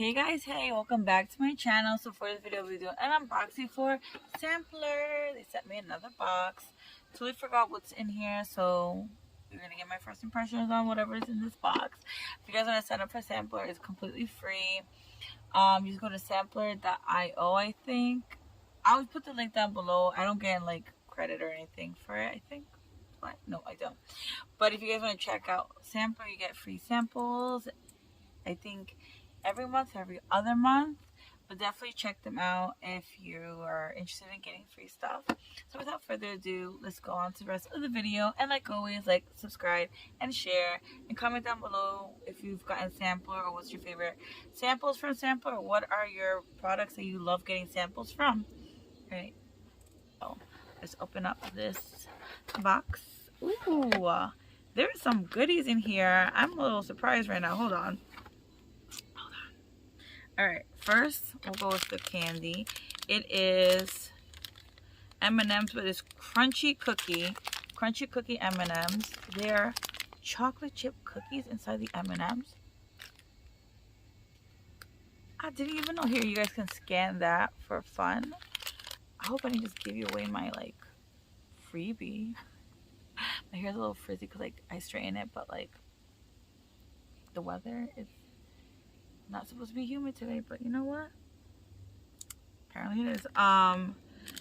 Hey guys, hey, welcome back to my channel. So for this video, we'll be doing an unboxing for Sampler. They sent me another box. Totally forgot what's in here, so we're gonna get my first impressions on whatever is in this box. If you guys want to sign up for Sampler, it's completely free. You just go to sampler.io, I think. I would put the link down below. I don't get like credit or anything for it, I think. What? No, I don't. But if you guys want to check out Sampler, you get free samples. I think every month, every other month, but definitely check them out if you are interested in getting free stuff. So without further ado, let's go on to the rest of the video. And like always, like, subscribe, and share, and comment down below if you've gotten Sampler or what's your favorite samples from Sampler, or what are your products that you love getting samples from. All right, so let's open up this box. Ooh, there's some goodies in here. I'm a little surprised right now. Hold on. Alright, first we'll go with the candy. It is M&M's, but it's crunchy cookie M&M's. They're chocolate chip cookies inside the M&M's. I didn't even know. Here, you guys can scan that for fun. I hope I didn't just give you away my like freebie. My hair's a little frizzy because like I straighten it, but like the weather is not supposed to be humid today, but you know what? Apparently it is.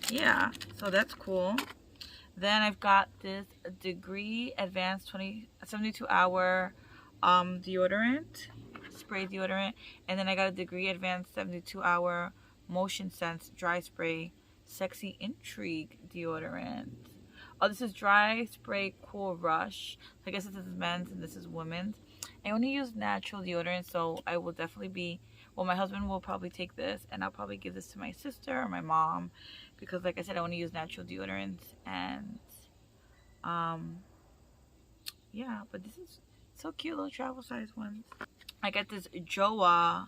Yeah, so that's cool. Then I've got this Degree Advanced 72-hour deodorant, spray deodorant, and then I got a Degree Advanced 72-hour Motion Sense dry spray sexy intrigue deodorant. Oh, this is dry spray cool rush. I guess this is men's and this is women's. I only use natural deodorant, so I will definitely be, well, my husband will probably take this, and I'll probably give this to my sister or my mom, because like I said, I only use natural deodorants. And yeah, but this is so cute, little travel size ones. I got this Joa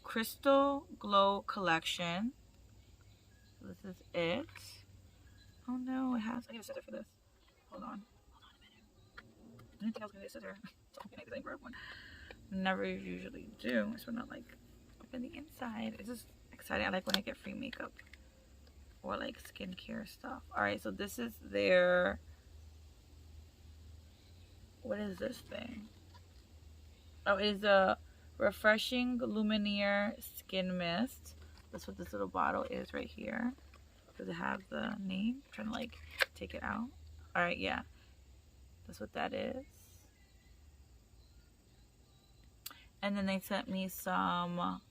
Crystal Glow collection. This is it. Oh no, it has, I need a scissor for this. Hold on a minute. I didn't think I was gonna get a scissor. Anything for everyone. Never usually do, so not like open the inside. It's just exciting. I like when I get free makeup or like skincare stuff. Alright, so this is their, what is this thing? Oh, it is a refreshing Lumineer skin mist. That's what this little bottle is right here. Does it have the name? I'm trying to like take it out. Alright, yeah, that's what that is. And then they sent me some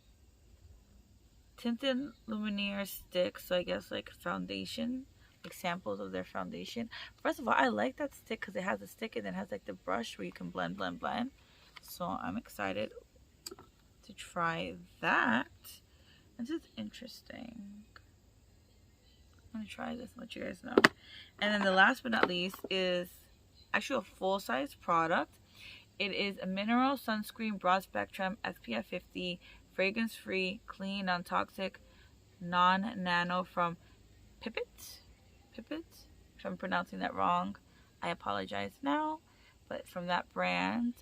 Tinted Lumineers sticks. So I guess like foundation, like samples of their foundation. First of all, I like that stick because it has a stick and then it has like the brush where you can blend. So I'm excited to try that. This is interesting. I'm gonna try this and let you guys know. And then the last but not least is actually a full-size product. It is a mineral sunscreen, broad spectrum, SPF 50, fragrance free, clean, non-toxic, non-nano from Pipette. If I'm pronouncing that wrong, I apologize now. But from that brand,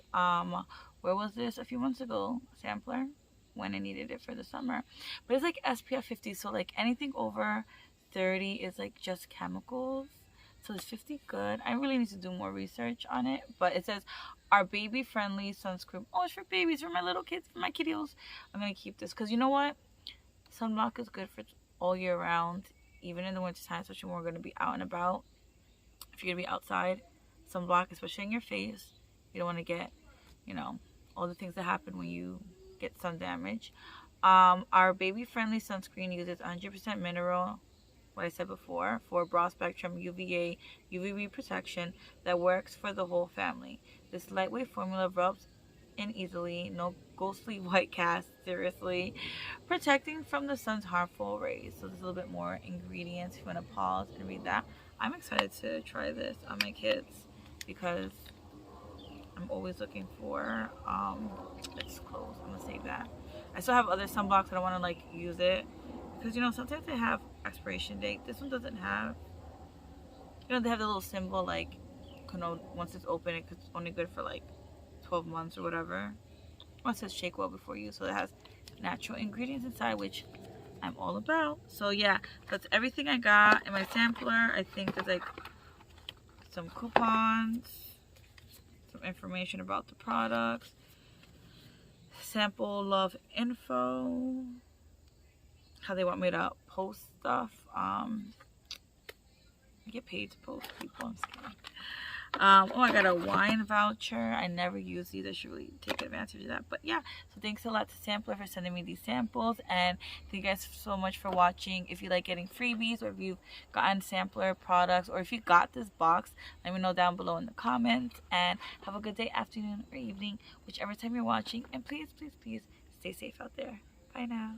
where was this? A few months ago, Sampler, when I needed it for the summer. But it's like SPF 50, so like anything over 30 is like just chemicals. So it's 50 good. I really need to do more research on it. But it says our baby friendly sunscreen. Oh, it's for babies, for my little kids, for my kiddos. I'm going to keep this because you know what? Sunblock is good for all year round. Even in the winter time, especially when we're going to be out and about. If you're going to be outside, sunblock, especially in your face. You don't want to get, you know, all the things that happen when you get sun damage. Our baby friendly sunscreen uses 100% mineral, what I said before, for broad spectrum UVA, UVB protection that works for the whole family. This lightweight formula rubs in easily, no ghostly white cast, seriously, protecting from the sun's harmful rays. So there's a little bit more ingredients if you want to pause and read that. I'm excited to try this on my kids because I'm always looking for, it's closed, I'm gonna save that. I still have other sunblocks, I don't want to like use it. Because, you know, sometimes they have expiration date. This one doesn't have. You know, they have the little symbol, like, you know, once it's open, it's only good for, like, 12 months or whatever. Well, it says shake well before use, so it has natural ingredients inside, which I'm all about. So yeah, that's everything I got in my sampler. I think there's like some coupons, some information about the products, sample love info, how they want me to post stuff. I get paid to post people. I'm just kidding. Oh, I got a wine voucher. I never use these. I should really take advantage of that. But yeah, so thanks a lot to Sampler for sending me these samples. And thank you guys so much for watching. If you like getting freebies, or if you've gotten Sampler products, or if you got this box, let me know down below in the comments. And have a good day, afternoon, or evening, whichever time you're watching. And please, please, please stay safe out there. Bye now.